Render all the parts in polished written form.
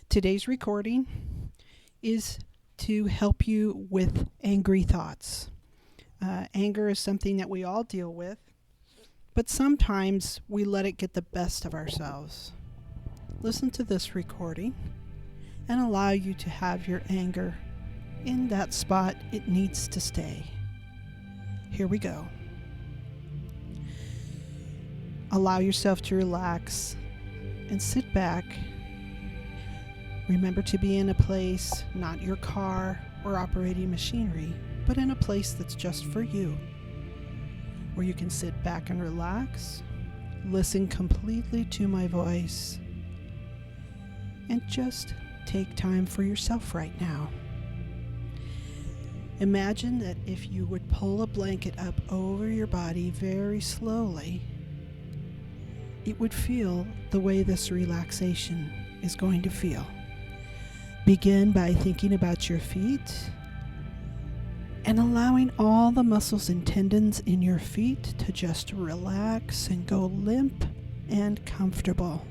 Today's recording is to help you with angry thoughts. Anger is something that we all deal with, but sometimes we let it get the best of ourselves. Listen to this recording and allow you to have your anger in that spot it needs to stay. Here we go. Allow yourself to relax and sit back. Remember to be in a place, not your car or operating machinery, but in a place that's just for you, where you can sit back and relax, listen completely to my voice, and just take time for yourself right now. Imagine that if you would pull a blanket up over your body very slowly, it would feel the way this relaxation is going to feel. Begin by thinking about your feet and allowing all the muscles and tendons in your feet to just relax and go limp and comfortable.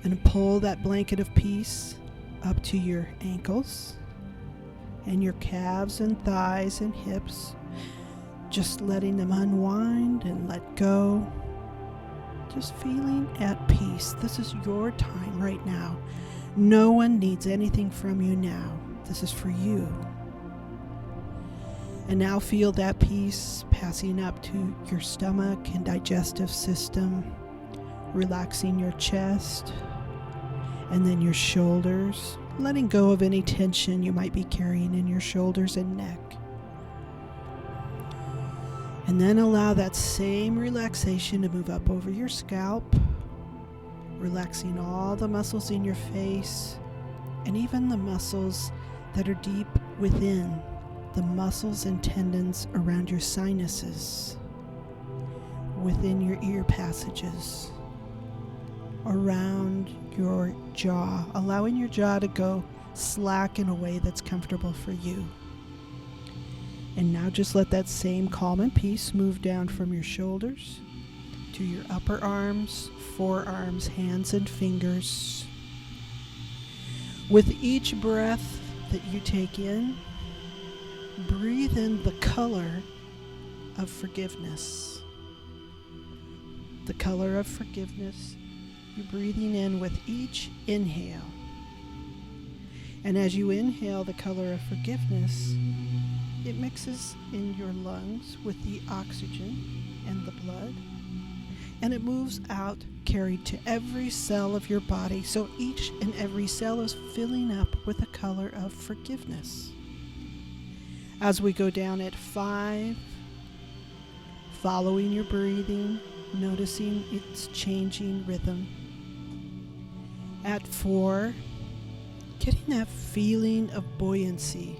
And pull that blanket of peace up to your ankles and your calves and thighs and hips, just letting them unwind and let go. Just feeling at peace. This is your time right now. No one needs anything from you now. This is for you. And now feel that peace passing up to your stomach and digestive system, relaxing your chest and then your shoulders, letting go of any tension you might be carrying in your shoulders and neck. And then allow that same relaxation to move up over your scalp, relaxing all the muscles in your face and even the muscles that are deep within, the muscles and tendons around your sinuses, within your ear passages, around your jaw, allowing your jaw to go slack in a way that's comfortable for you. And now just let that same calm and peace move down from your shoulders to your upper arms, forearms, hands, and fingers. With each breath that you take in, breathe in the color of forgiveness. The color of forgiveness you're breathing in with each inhale. And as you inhale the color of forgiveness, it mixes in your lungs with the oxygen and the blood, and it moves out, carried to every cell of your body, so each and every cell is filling up with the color of forgiveness. As we go down at 5, following your breathing, noticing its changing rhythm. At 4, getting that feeling of buoyancy.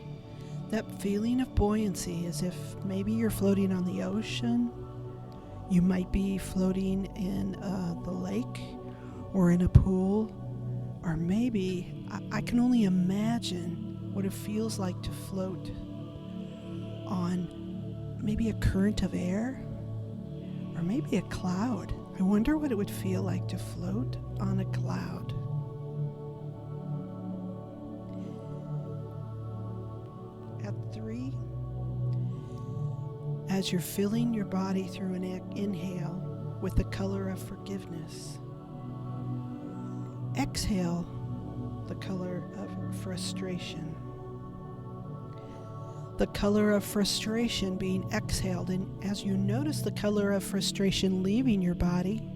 That feeling of buoyancy, as if maybe you're floating on the ocean. You might be floating in the lake or in a pool, or maybe I can only imagine what it feels like to float on maybe a current of air or maybe a cloud. I wonder what it would feel like to float on a cloud. At 3, as you're filling your body through an inhale with the color of forgiveness, exhale the color of frustration. The color of frustration being exhaled, and as you notice the color of frustration leaving your body,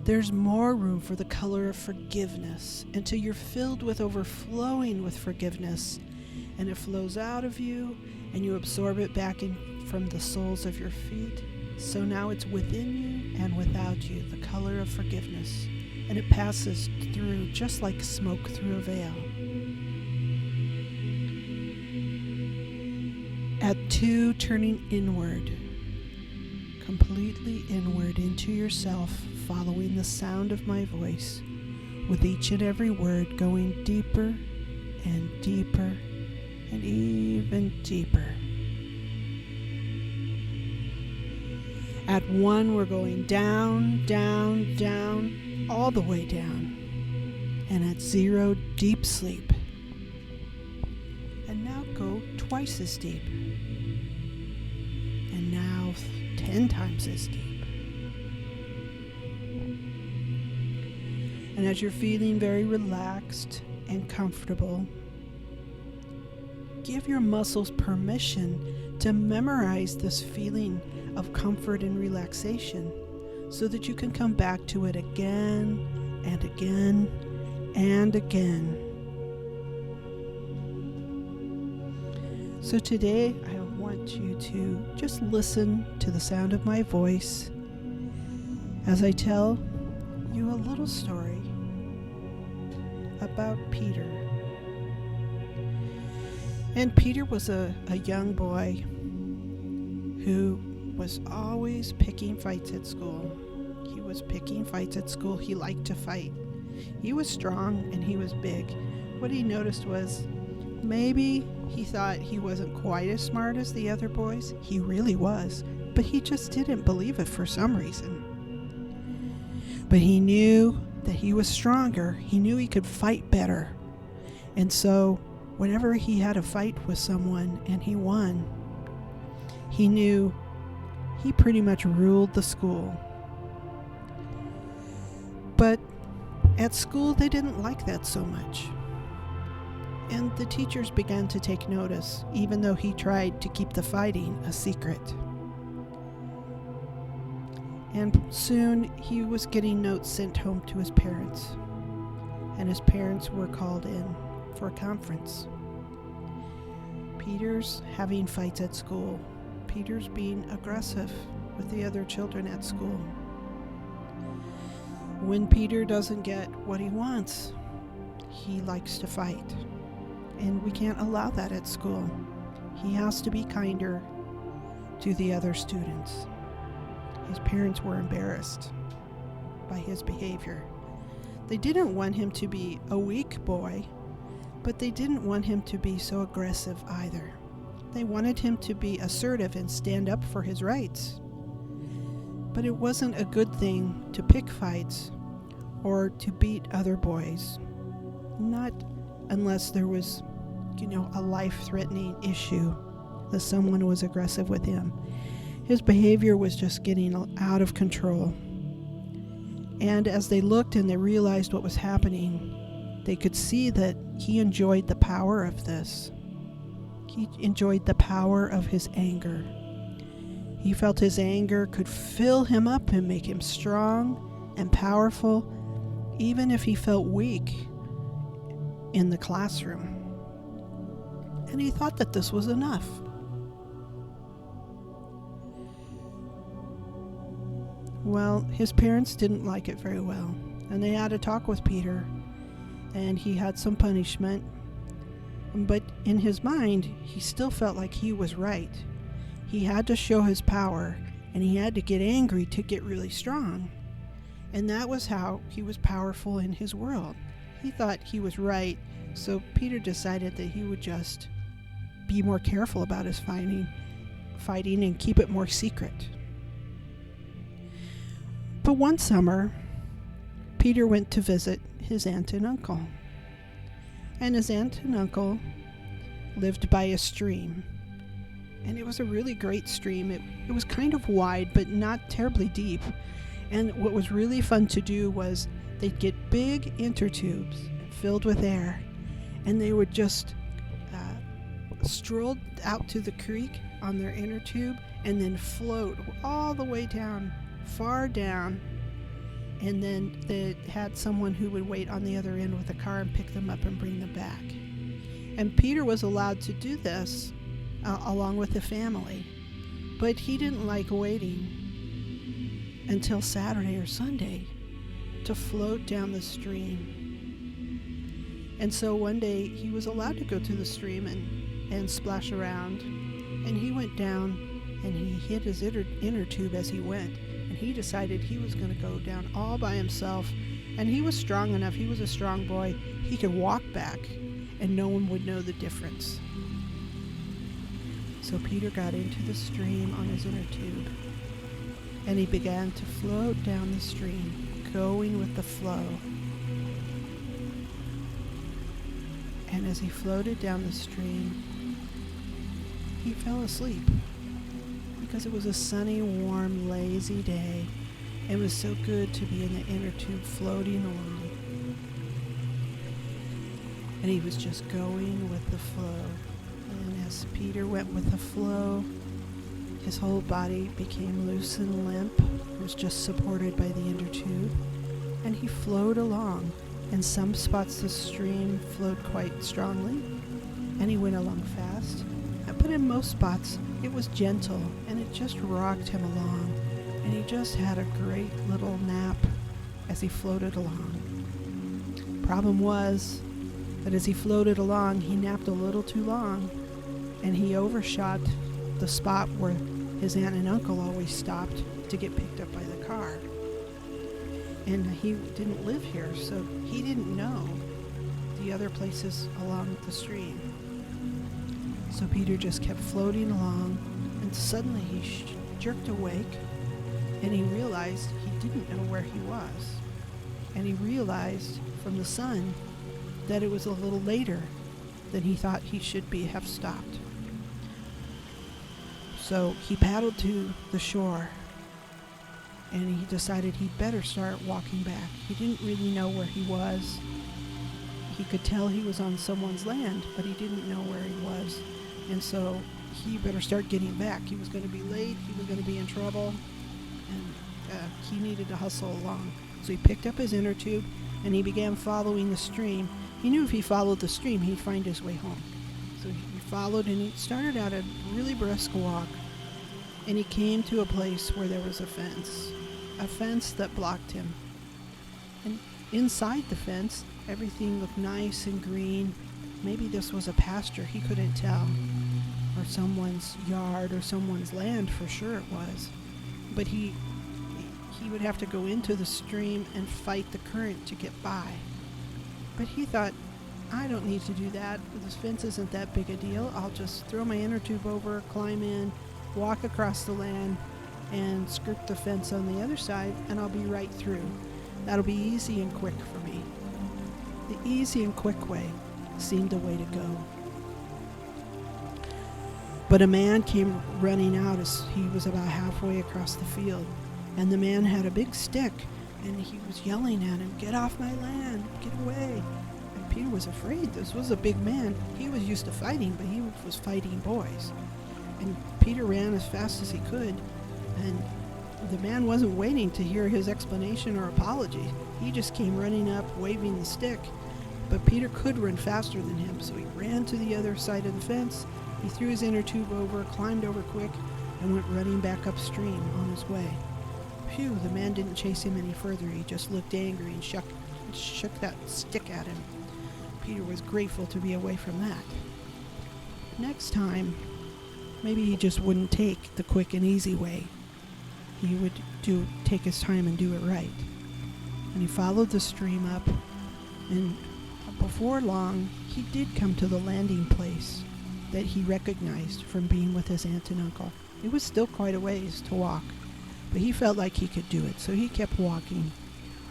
there's more room for the color of forgiveness until you're filled with overflowing with forgiveness. And it flows out of you, and you absorb it back in from the soles of your feet. So now it's within you and without you, the color of forgiveness. And it passes through just like smoke through a veil. At 2, turning inward, completely inward into yourself, following the sound of my voice, with each and every word going deeper and deeper and even deeper. At 1, we're going down, down, down, all the way down. And at 0, deep sleep. And now go twice as deep. And now 10 times as deep. And as you're feeling very relaxed and comfortable, give your muscles permission to memorize this feeling of comfort and relaxation so that you can come back to it again and again and again. So today I want you to just listen to the sound of my voice as I tell you a little story about Peter. And Peter was a young boy who was always picking fights at school. He was picking fights at school. He liked to fight. He was strong and he was big. What he noticed was maybe he thought he wasn't quite as smart as the other boys. He really was, but he just didn't believe it for some reason. But he knew that he was stronger. He knew he could fight better. And so whenever he had a fight with someone and he won, he knew he pretty much ruled the school. But at school, they didn't like that so much. And the teachers began to take notice, even though he tried to keep the fighting a secret. And soon he was getting notes sent home to his parents. And his parents were called in for a conference. Peter's having fights at school. Peter's being aggressive with the other children at school. When Peter doesn't get what he wants, he likes to fight. And we can't allow that at school. He has to be kinder to the other students. His parents were embarrassed by his behavior. They didn't want him to be a weak boy, but they didn't want him to be so aggressive either. They wanted him to be assertive and stand up for his rights. But it wasn't a good thing to pick fights or to beat other boys. Not unless there was, a life-threatening issue that someone was aggressive with him. His behavior was just getting out of control. And as they looked and they realized what was happening, they could see that he enjoyed the power of this. He enjoyed the power of his anger. He felt his anger could fill him up and make him strong and powerful, even if he felt weak in the classroom. And he thought that this was enough. Well, his parents didn't like it very well, and they had a talk with Peter, and he had some punishment. But in his mind, he still felt like he was right. He had to show his power, and he had to get angry to get really strong. And that was how he was powerful in his world. He thought he was right, so Peter decided that he would just be more careful about his fighting and keep it more secret. But one summer, Peter went to visit his aunt and uncle. And his aunt and uncle lived by a stream. And it was a really great stream. It was kind of wide, but not terribly deep. And what was really fun to do was they'd get big inner tubes filled with air, and they would just stroll out to the creek on their inner tube and then float all the way down, far down. And then they had someone who would wait on the other end with a car and pick them up and bring them back. And Peter was allowed to do this along with the family. But he didn't like waiting until Saturday or Sunday to float down the stream. And so one day he was allowed to go to the stream and splash around. And he went down and he hit his inner tube as he went. And he decided he was going to go down all by himself. And he was strong enough. He was a strong boy. He could walk back and no one would know the difference. So Peter got into the stream on his inner tube. And he began to float down the stream going with the flow. And as he floated down the stream, he fell asleep because it was a sunny, warm, lazy day. It was so good to be in the inner tube floating along. And he was just going with the flow. And as Peter went with the flow, his whole body became loose and limp. It was just supported by the inner tube. And he flowed along. In some spots the stream flowed quite strongly, and he went along fast. But in most spots it was gentle, and it just rocked him along. And he just had a great little nap as he floated along. Problem was that as he floated along, he napped a little too long, and he overshot the spot where his aunt and uncle always stopped to get picked up by the car. And he didn't live here, so he didn't know the other places along the stream. So Peter just kept floating along, and suddenly he jerked awake, and he realized he didn't know where he was. And he realized from the sun that it was a little later than he thought he should have stopped. So he paddled to the shore, and he decided he'd better start walking back. He didn't really know where he was. He could tell he was on someone's land, but he didn't know where he was. And so he better start getting back. He was going to be late, he was going to be in trouble, and he needed to hustle along. So he picked up his inner tube, and he began following the stream. He knew if he followed the stream, he'd find his way home. So he followed, and he started out a really brisk walk, and he came to a place where there was a fence that blocked him. And inside the fence, everything looked nice and green. Maybe this was a pasture, he couldn't tell, or someone's yard or someone's land, for sure it was. But he would have to go into the stream and fight the current to get by. But he thought, I don't need to do that. This fence isn't that big a deal. I'll just throw my inner tube over, climb in, walk across the land, and skirt the fence on the other side, and I'll be right through. That'll be easy and quick for me. The easy and quick way seemed the way to go. But a man came running out as he was about halfway across the field, and the man had a big stick, and he was yelling at him, "Get off my land, get away." And Peter was afraid. This was a big man. He was used to fighting, but he was fighting boys. And Peter ran as fast as he could, and the man wasn't waiting to hear his explanation or apology. He just came running up, waving the stick. But Peter could run faster than him, so he ran to the other side of the fence. He threw his inner tube over, climbed over quick, and went running back upstream on his way. Phew, the man didn't chase him any further. He just looked angry and shook that stick at him. Peter was grateful to be away from that. Next time, maybe he just wouldn't take the quick and easy way. He would take his time and do it right. And he followed the stream up, and before long, he did come to the landing place that he recognized from being with his aunt and uncle. It was still quite a ways to walk, but he felt like he could do it, so he kept walking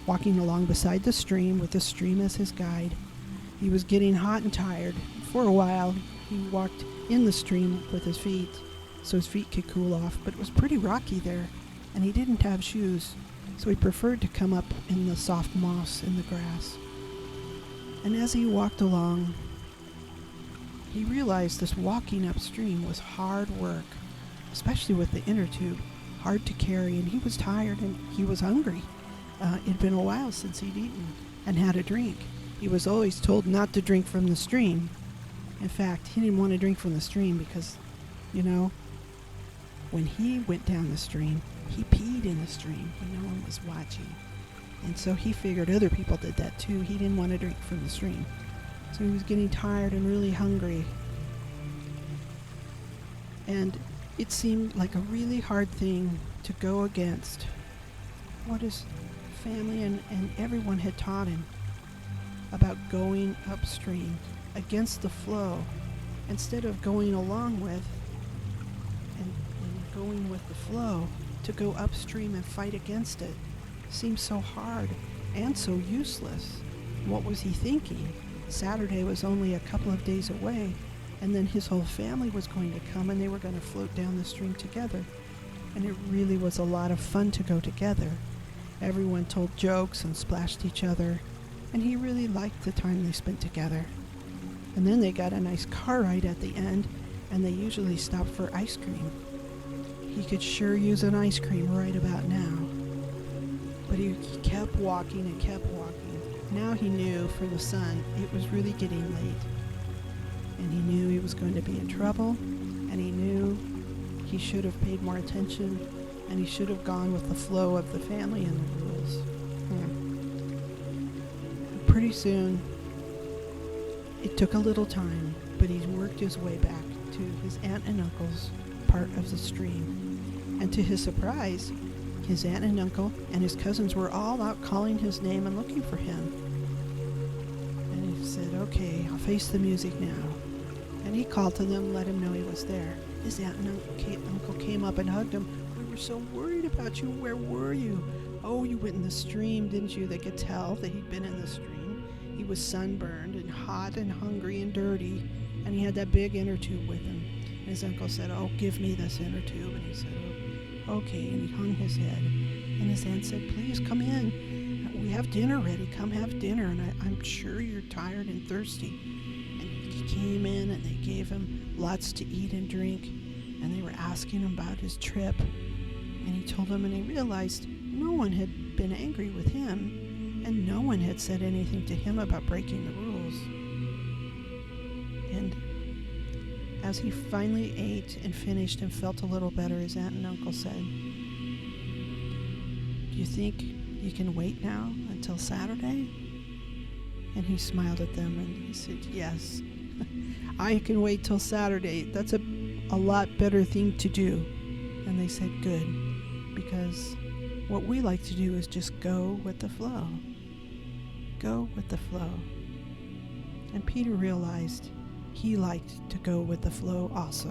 along beside the stream with the stream as his guide. He was getting hot and tired. For a while, he walked in the stream with his feet so his feet could cool off, but it was pretty rocky there, and he didn't have shoes, so he preferred to come up in the soft moss in the grass. And as he walked along, he realized this walking upstream was hard work, especially with the inner tube, hard to carry, and he was tired and he was hungry. It'd been a while since he'd eaten and had a drink. He was always told not to drink from the stream. In fact, he didn't want to drink from the stream because, when he went down the stream, he peed in the stream when no one was watching. And so he figured other people did that too. He didn't want to drink from the stream. So he was getting tired and really hungry. And it seemed like a really hard thing to go against what his family and everyone had taught him about going upstream, against the flow, instead of going along with and going with the flow, to go upstream and fight against it. seemed so hard and so useless. What was he thinking? Saturday was only a couple of days away, and then his whole family was going to come and they were going to float down the stream together. And it really was a lot of fun to go together. Everyone told jokes and splashed each other, and he really liked the time they spent together. And then they got a nice car ride at the end, and they usually stopped for ice cream. He could sure use an ice cream right about now. But he kept walking and kept walking. Now he knew for the sun it was really getting late. And he knew he was going to be in trouble, and he knew he should have paid more attention, and he should have gone with the flow of the family and the rules. Pretty soon, it took a little time, but he worked his way back to his aunt and uncle's part of the stream. And to his surprise, his aunt and uncle and his cousins were all out calling his name and looking for him. And he said, "Okay, I'll face the music now." And he called to them, let him know he was there. His aunt and uncle came up and hugged him. "We were so worried about you. Where were you?" "Oh, you went in the stream, didn't you?" They could tell that he'd been in the stream. He was sunburned and hot and hungry and dirty, and he had that big inner tube with him. And his uncle said, "Oh, give me this inner tube." And he said, "Oh, okay." And he hung his head. And his aunt said, "Please come in. We have dinner ready. Come have dinner. And I'm sure you're tired and thirsty." And he came in and they gave him lots to eat and drink. And they were asking him about his trip. And he told them, and he realized no one had been angry with him. And no one had said anything to him about breaking the rules. And as he finally ate and finished and felt a little better, his aunt and uncle said, "Do you think you can wait now until Saturday?" And he smiled at them and he said, "Yes, I can wait till Saturday. That's a lot better thing to do." And they said, "Good, because what we like to do is just go with the flow. Go with the flow." And Peter realized he liked to go with the flow also.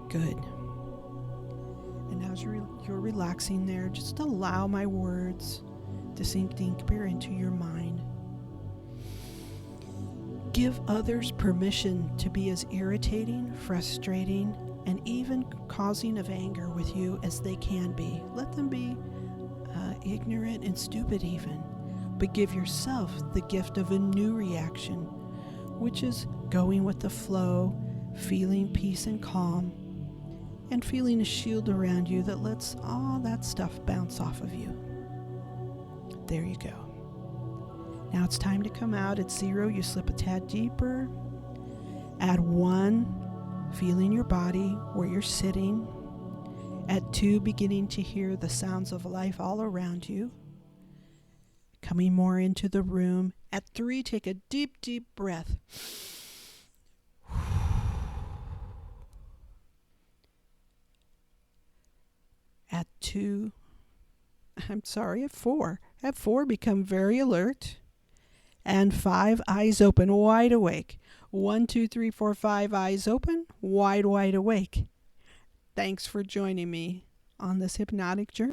Good. And as you're relaxing there, just allow my words to sink deeper into your mind. Give others permission to be as irritating, frustrating, and even causing of anger with you as they can be. Let them be ignorant and stupid even. But give yourself the gift of a new reaction, which is going with the flow, feeling peace and calm, and feeling a shield around you that lets all that stuff bounce off of you. There you go. Now it's time to come out. At 0, you slip a tad deeper. At 1, feeling your body where you're sitting. At 2, beginning to hear the sounds of life all around you, coming more into the room. At 3, take a deep, deep breath. At 4. At 4, become very alert. And 5, eyes open, wide awake. 1, 2, 3, 4, 5, eyes open, wide, wide awake. Thanks for joining me on this hypnotic journey.